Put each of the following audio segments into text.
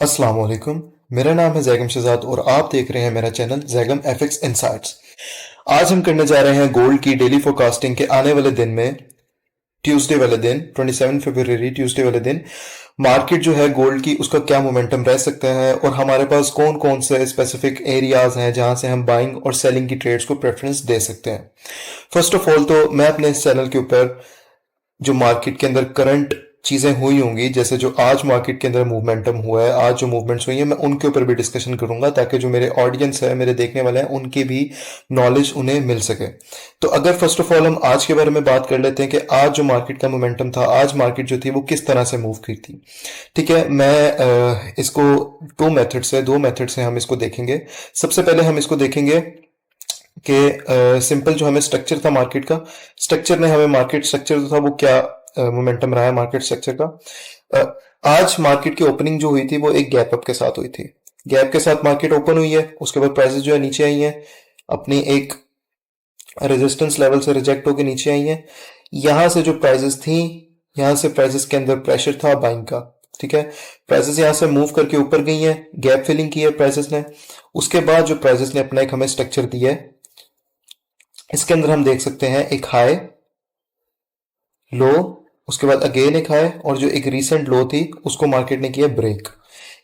अस्सलाम वालेकुम। मेरा नाम है जैगम शहजाद और आप देख रहे हैं मेरा चैनल जैगम एफएक्स इनसाइट्स। आज हम करने जा रहे हैं गोल्ड की डेली फोरकास्टिंग के आने वाले दिन में, ट्यूसडे वाले दिन 27 फरवरी ट्यूसडे वाले दिन मार्केट जो है गोल्ड की उसका क्या मोमेंटम रह सकता है और हमारे पास कौन कौन से स्पेसिफिक एरियाज हैं जहां से हम बाइंग और सेलिंग की ट्रेड्स को प्रेफरेंस दे सकते हैं। फर्स्ट ऑफ ऑल तो मैं अपने इस चैनल के ऊपर जो मार्केट के अंदर करंट चीजें हुई होंगी, जैसे जो आज मार्केट के अंदर मूवमेंटम हुआ है, आज जो मूवमेंट्स हुई है, मैं उनके ऊपर भी डिस्कशन करूंगा ताकि जो मेरे ऑडियंस है, मेरे देखने वाले हैं, उनकी भी नॉलेज उन्हें मिल सके। तो अगर फर्स्ट ऑफ ऑल हम आज के बारे में बात कर लेते हैं कि आज जो मार्केट का मोमेंटम था, आज मार्केट जो थी वो किस तरह से मूव की थी। ठीक है, मैं इसको दो मेथड से हम इसको देखेंगे। सबसे पहले हम इसको देखेंगे कि सिंपल जो हमें स्ट्रक्चर था मार्केट का, स्ट्रक्चर ने हमें मार्केट स्ट्रक्चर जो था वो क्या मोमेंटम रहा है मार्केट स्ट्रक्चर का। आज मार्केट की ओपनिंग जो हुई थी वो एक गैप अप के साथ हुई थी। गैप के साथ मार्केट ओपन हुई है, उसके बाद प्राइसेस जो है नीचे आई हैं, अपनी एक रेजिस्टेंस लेवल से रिजेक्ट होकर नीचे आई हैं। यहां से जो प्राइसेस थी, यहां से प्राइसेस के अंदर प्रेशर था बाइंग का। ठीक है, प्राइसेस यहां से मूव करके ऊपर गई हैं, गैप फिलिंग की है प्राइसेस ने। उसके बाद जो प्राइसेस ने अपना एक हमें स्ट्रक्चर दिया है, इसके अंदर हम देख सकते हैं एक हाई, लो, उसके बाद अगेन एक हाई, और जो एक रीसेंट लो थी उसको मार्केट ने किया ब्रेक।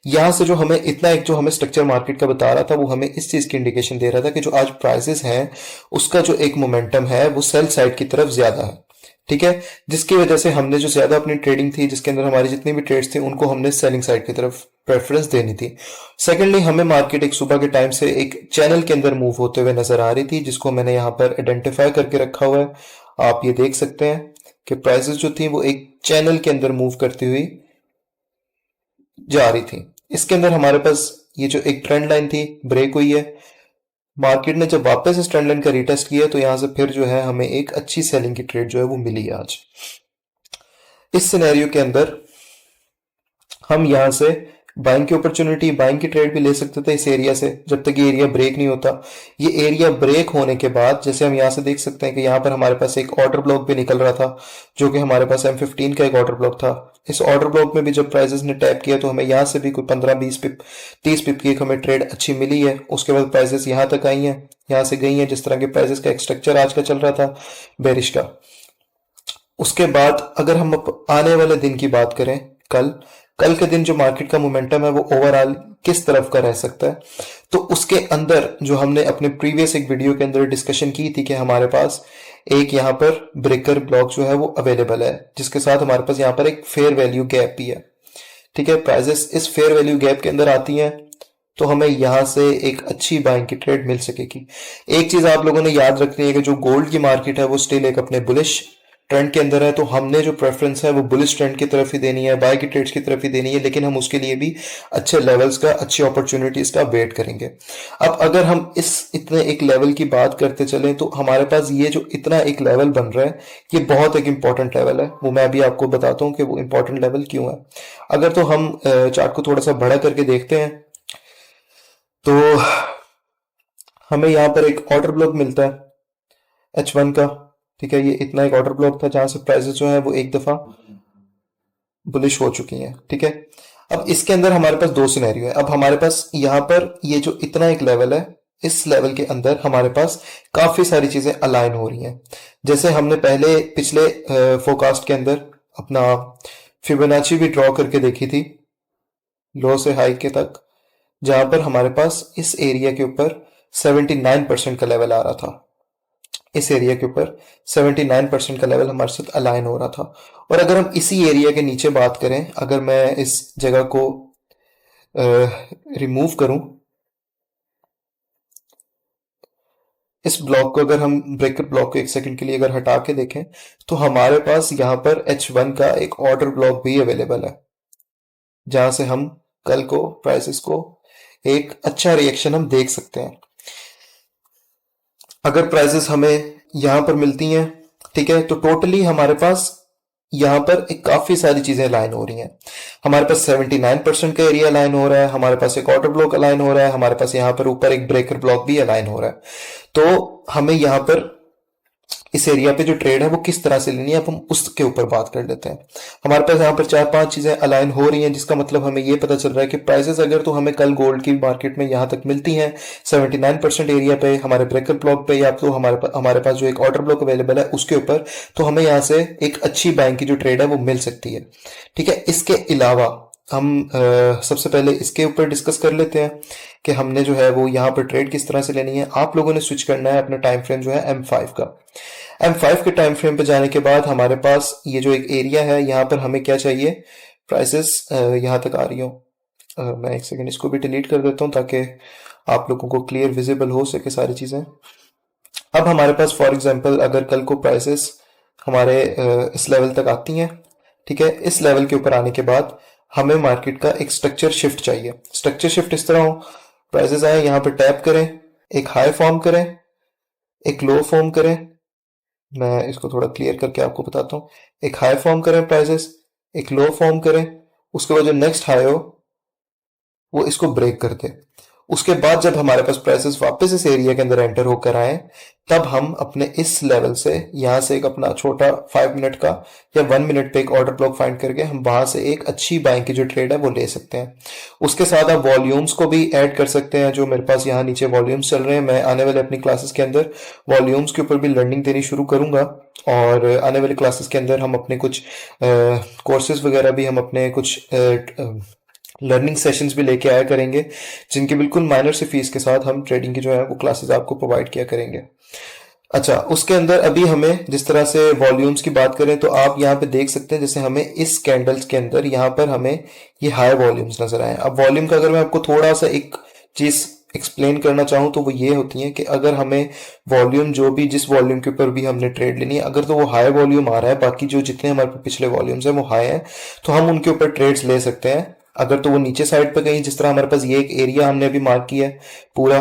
यहां से जो हमें इतना एक जो हमें स्ट्रक्चर मार्केट का बता रहा था वो हमें इस चीज की इंडिकेशन दे रहा था कि जो आज प्राइसेस हैं उसका जो एक मोमेंटम है वो सेल साइड की तरफ ज्यादा है। ठीक है, जिसकी वजह से हमने जो ज्यादा अपनी ट्रेडिंग थी, जिसके अंदर हमारी जितनी भी ट्रेड्स थी, उनको हमने सेलिंग साइड की तरफ प्रेफरेंस देनी थी। सेकेंडली, हमें मार्केट एक सुबह के टाइम से एक चैनल के अंदर मूव होते हुए नजर आ रही थी, जिसको मैंने यहाँ पर आइडेंटिफाई करके रखा हुआ है। आप ये देख सकते हैं कि प्राइसेस जो थी वो एक चैनल के अंदर मूव करती हुई जा रही थी। इसके अंदर हमारे पास ये जो एक ट्रेंड लाइन थी ब्रेक हुई है। मार्केट ने जब वापस इस ट्रेंड लाइन का रीटेस्ट किया तो यहां से फिर जो है हमें एक अच्छी सेलिंग की ट्रेड जो है वो मिली है आज। इस सिनेरियो के अंदर हम यहां से बाइंग की अपॉर्चुनिटी, बाइंग की ट्रेड भी ले सकते थे इस एरिया से, जब तक ये एरिया ब्रेक नहीं होता। ये एरिया ब्रेक होने के बाद जैसे हम यहां से देख सकते हैं कि यहां पर हमारे पास एक ऑर्डर ब्लॉक भी निकल रहा था, जो कि हमारे पास M15 का एक ऑर्डर ब्लॉक था। इस ऑर्डर ब्लॉक में भी जब प्राइसेस ने टैप किया तो हमें यहां से भी कोई 15-20 पिप, 30 पिप की एक हमें ट्रेड अच्छी मिली है। उसके बाद प्राइसेस यहां तक आई हैं, यहां से गई हैं, जिस तरह के प्राइसेस का एक स्ट्रक्चर आज का चल रहा था बेरिश का। उसके बाद अगर हम आने वाले दिन की बात करें, कल कल के दिन जो मार्केट का मोमेंटम है वो ओवरऑल किस तरफ का रह सकता है, तो उसके अंदर जो हमने अपने प्रीवियस एक वीडियो के अंदर डिस्कशन की थी कि हमारे पास एक यहाँ पर ब्रेकर ब्लॉक जो है वो अवेलेबल है, जिसके साथ हमारे पास यहाँ पर एक फेयर वैल्यू गैप भी है। ठीक है, प्राइसेस इस फेयर वैल्यू गैप के अंदर आती हैं तो हमें यहां से एक अच्छी बाइंग की ट्रेड मिल सकेगी। एक चीज आप लोगों ने याद रखनी है कि जो गोल्ड की मार्केट है वो स्टिल एक अपने बुलिश ट्रेंड के अंदर है, तो हमने जो प्रेफरेंस है वो बुलिश ट्रेंड की तरफ ही देनी है, बाय की ट्रेड्स की तरफ ही देनी है, लेकिन हम उसके लिए भी अच्छे लेवल्स का, अच्छी अपॉर्चुनिटीज का वेट करेंगे। अब अगर हम इस इतने एक लेवल की बात करते चलें तो हमारे पास ये जो इतना एक लेवल बन रहा है ये बहुत एक इंपॉर्टेंट लेवल है। वो मैं अभी आपको बताता हूँ कि वो इंपॉर्टेंट लेवल क्यों है। अगर तो हम चार्ट को थोड़ा सा बड़ा करके देखते हैं तो हमें यहाँ पर एक ऑर्डर ब्लॉक मिलता है H1 का। ठीक है, ये इतना एक ऑर्डर ब्लॉक था जहां से प्राइसेस जो है वो एक दफा बुलिश हो चुकी हैं। ठीक है, अब इसके अंदर हमारे पास दो सिनेरियो है। अब हमारे पास यहाँ पर ये जो इतना एक लेवल है, इस लेवल के अंदर हमारे पास काफी सारी चीजें अलाइन हो रही हैं। जैसे हमने पहले पिछले फोरकास्ट के अंदर अपना फिबोनाची भी ड्रॉ करके देखी थी लो से हाई के तक, जहां पर हमारे पास इस एरिया के ऊपर 79% का लेवल आ रहा था। इस एरिया के ऊपर 79% का लेवल हमारे साथ अलाइन हो रहा था। और अगर हम इसी एरिया के नीचे बात करें, अगर मैं इस जगह को रिमूव करूं, इस ब्लॉक को अगर हम ब्रेकर ब्लॉक को एक सेकंड के लिए अगर हटा के देखें तो हमारे पास यहां पर H1 का एक ऑर्डर ब्लॉक भी अवेलेबल है, जहां से हम कल को प्राइसेस को एक अच्छा रिएक्शन हम देख सकते हैं। अगर प्राइसेस हमें यहां पर मिलती हैं, ठीक है, तो टोटली हमारे पास यहां पर एक काफी सारी चीजें अलाइन हो रही हैं। हमारे पास 79% का एरिया अलाइन हो रहा है, हमारे पास एक ऑर्डर ब्लॉक अलाइन हो रहा है, हमारे पास यहां पर ऊपर एक ब्रेकर ब्लॉक भी अलाइन हो रहा है। तो हमें यहां पर इस एरिया पे जो ट्रेड है वो किस तरह से लेनी है, अब हम उसके ऊपर बात कर लेते हैं। हमारे पास यहाँ पर 4-5 चीजें अलाइन हो रही हैं, जिसका मतलब हमें ये पता चल रहा है कि प्राइसेस अगर तो हमें कल गोल्ड की मार्केट में यहाँ तक मिलती हैं 79% एरिया पे हमारे ब्रेकर ब्लॉक पे, या तो हमारे पास जो एक ऑर्डर ब्लॉक अवेलेबल है उसके ऊपर, तो हमें यहाँ से एक अच्छी बाइंग की जो ट्रेड है वो मिल सकती है। ठीक है, इसके अलावा हम सबसे पहले इसके ऊपर डिस्कस कर लेते हैं कि हमने जो है वो यहाँ पर ट्रेड किस तरह से लेनी है। आप लोगों ने स्विच करना है अपना टाइम फ्रेम जो है M5 का। M5 के टाइम फ्रेम पे जाने के बाद हमारे पास ये जो एक एरिया है यहाँ पर हमें क्या चाहिए, प्राइसेस यहाँ तक आ रही हो। मैं एक सेकंड इसको भी डिलीट कर देता हूँ ताकि आप लोगों को क्लियर विजिबल हो सके सारी चीज़ें। अब हमारे पास फॉर एग्जांपल अगर कल को प्राइसेस हमारे इस लेवल तक आती हैं, ठीक है, इस लेवल के ऊपर आने के बाद हमें मार्केट का एक स्ट्रक्चर शिफ्ट चाहिए। स्ट्रक्चर शिफ्ट इस तरह हो, प्राइसेस आए यहाँ पर टैप करें, एक हाई फॉर्म करें, एक लो फॉर्म करें। मैं इसको थोड़ा क्लियर करके आपको बताता हूँ। एक हाई फॉर्म करें प्राइसेस, एक लो फॉर्म करें, उसके बाद जो नेक्स्ट हाई हो वो इसको ब्रेक कर दे। उसके बाद जब हमारे पास प्राइसेस वापस इस एरिया के अंदर एंटर होकर आए, तब हम अपने इस लेवल से यहाँ से एक अपना छोटा 5 मिनट का या 1 मिनट पे एक ऑर्डर ब्लॉक फाइंड करके हम वहां से एक अच्छी बाइंग की जो ट्रेड है वो ले सकते हैं। उसके साथ आप वॉल्यूम्स को भी ऐड कर सकते हैं। जो मेरे पास यहाँ नीचे वॉल्यूम्स चल रहे हैं, मैं आने वाले अपनी क्लासेस के अंदर वॉल्यूम्स के ऊपर भी लर्निंग देनी शुरू करूंगा, और आने वाले क्लासेस के अंदर हम अपने कुछ कोर्सेज वगैरह भी, हम अपने कुछ लर्निंग सेशंस भी लेके आया करेंगे, जिनकी बिल्कुल माइनर से फीस के साथ हम ट्रेडिंग की जो है वो क्लासेस आपको प्रोवाइड किया करेंगे। अच्छा, उसके अंदर अभी हमें जिस तरह से वॉल्यूम्स की बात करें तो आप यहाँ पे देख सकते हैं, जैसे हमें इस कैंडल्स के अंदर यहाँ पर हमें ये हाई वॉल्यूम्स नजर आए। अब वॉल्यूम का अगर मैं आपको थोड़ा सा एक चीज एक्सप्लेन करना चाहूँ तो वो ये होती है कि अगर हमें वॉल्यूम जो भी, जिस वॉल्यूम के ऊपर भी हमने ट्रेड लेनी है, अगर तो वो हाई वॉल्यूम आ रहा है, बाकी जो जितने हमारे पिछले वॉल्यूम्स हैं वो हाई हैं, तो हम उनके ऊपर ट्रेड्स ले सकते हैं। अगर तो वो नीचे साइड पे कहीं, जिस तरह हमारे पास ये एक एरिया हमने अभी मार्क किया है पूरा,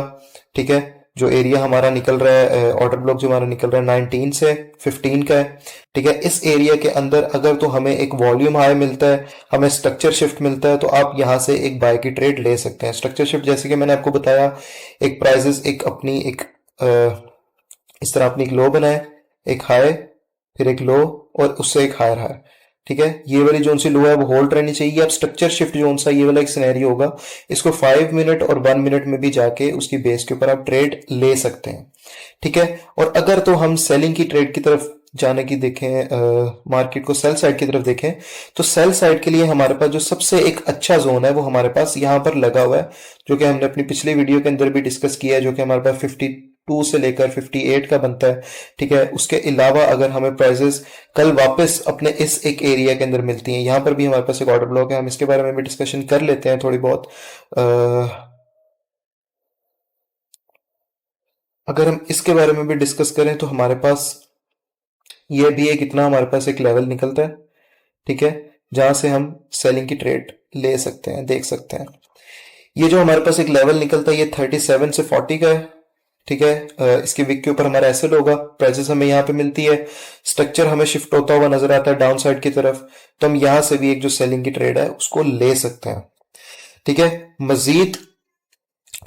ठीक है, जो एरिया हमारा निकल रहा है, ऑर्डर ब्लॉक जो हमारा निकल रहा है 19 से 15 का है, ठीक है, इस एरिया के अंदर अगर तो हमें एक वॉल्यूम हाई मिलता है, हमें स्ट्रक्चर शिफ्ट मिलता है, तो आप यहां से एक बाय की ट्रेड ले सकते हैं। स्ट्रक्चर शिफ्ट जैसे कि मैंने आपको बताया, एक प्राइजेस एक अपनी एक इस तरह अपनी एक लो बनाए, एक हाई, फिर एक लो, और उससे एक हायर हाई, ठीक है, ये वाली जो सी लो है वो होल्ड रहनी चाहिए। अब स्ट्रक्चर शिफ्ट जो सा ये वाला एक सिनेरियो होगा, इसको 5 मिनट और 1 मिनट में भी जाके उसकी बेस के ऊपर आप ट्रेड ले सकते हैं, ठीक है। और अगर तो हम सेलिंग की ट्रेड की तरफ जाने की देखें, मार्केट को सेल साइड की तरफ देखें, तो सेल साइड के लिए हमारे पास जो सबसे एक अच्छा जोन है वो हमारे पास यहाँ पर लगा हुआ है, जो कि हमने अपनी पिछली वीडियो के अंदर भी डिस्कस किया है, जो कि हमारे पास 52 से लेकर 58 का बनता है, ठीक है। उसके अलावा अगर हमें प्राइसेस कल वापस अपने इस एक एरिया के अंदर मिलती हैं, यहाँ पर भी हमारे पास एक ऑर्डर ब्लॉक है, हम इसके बारे में भी डिस्कशन कर लेते हैं थोड़ी बहुत। अगर हम इसके बारे में भी डिस्कस करें तो हमारे पास ये भी एक इतना हमारे पास एक लेवल निकलता है, ठीक है, जहां से हम सेलिंग की ट्रेड ले सकते हैं, देख सकते हैं। ये जो हमारे पास एक लेवल निकलता है ये 37 से 40 का है, ठीक है। इसके विक के ऊपर हमारा एसएल होगा, प्राइसेस हमें यहाँ पे मिलती है, स्ट्रक्चर हमें शिफ्ट होता हुआ नजर आता है डाउन साइड की तरफ, तो हम यहाँ से भी एक जो सेलिंग की ट्रेड है उसको ले सकते हैं, ठीक है। मजीद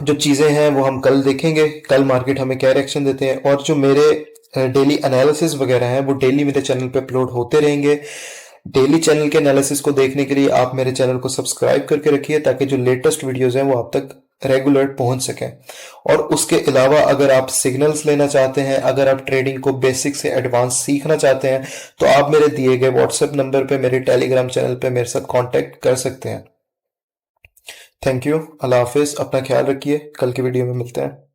जो चीजें हैं वो हम कल देखेंगे, कल मार्केट हमें क्या रिएक्शन देते हैं, और जो मेरे डेली एनालिसिस वगैरह हैं वो डेली मेरे चैनल पे अपलोड होते रहेंगे। डेली चैनल के एनालिसिस को देखने के लिए आप मेरे चैनल को सब्सक्राइब करके रखिए, ताकि जो लेटेस्ट वीडियोस हैं वो आप तक रेगुलर पहुंच सकें। और उसके अलावा अगर आप सिग्नल्स लेना चाहते हैं, अगर आप ट्रेडिंग को बेसिक से एडवांस सीखना चाहते हैं, तो आप मेरे दिए गए व्हाट्सएप नंबर पे, मेरे टेलीग्राम चैनल पे मेरे साथ कांटेक्ट कर सकते हैं। थैंक यू, अल्लाह हाफिज, अपना ख्याल रखिए, कल की वीडियो में मिलते हैं।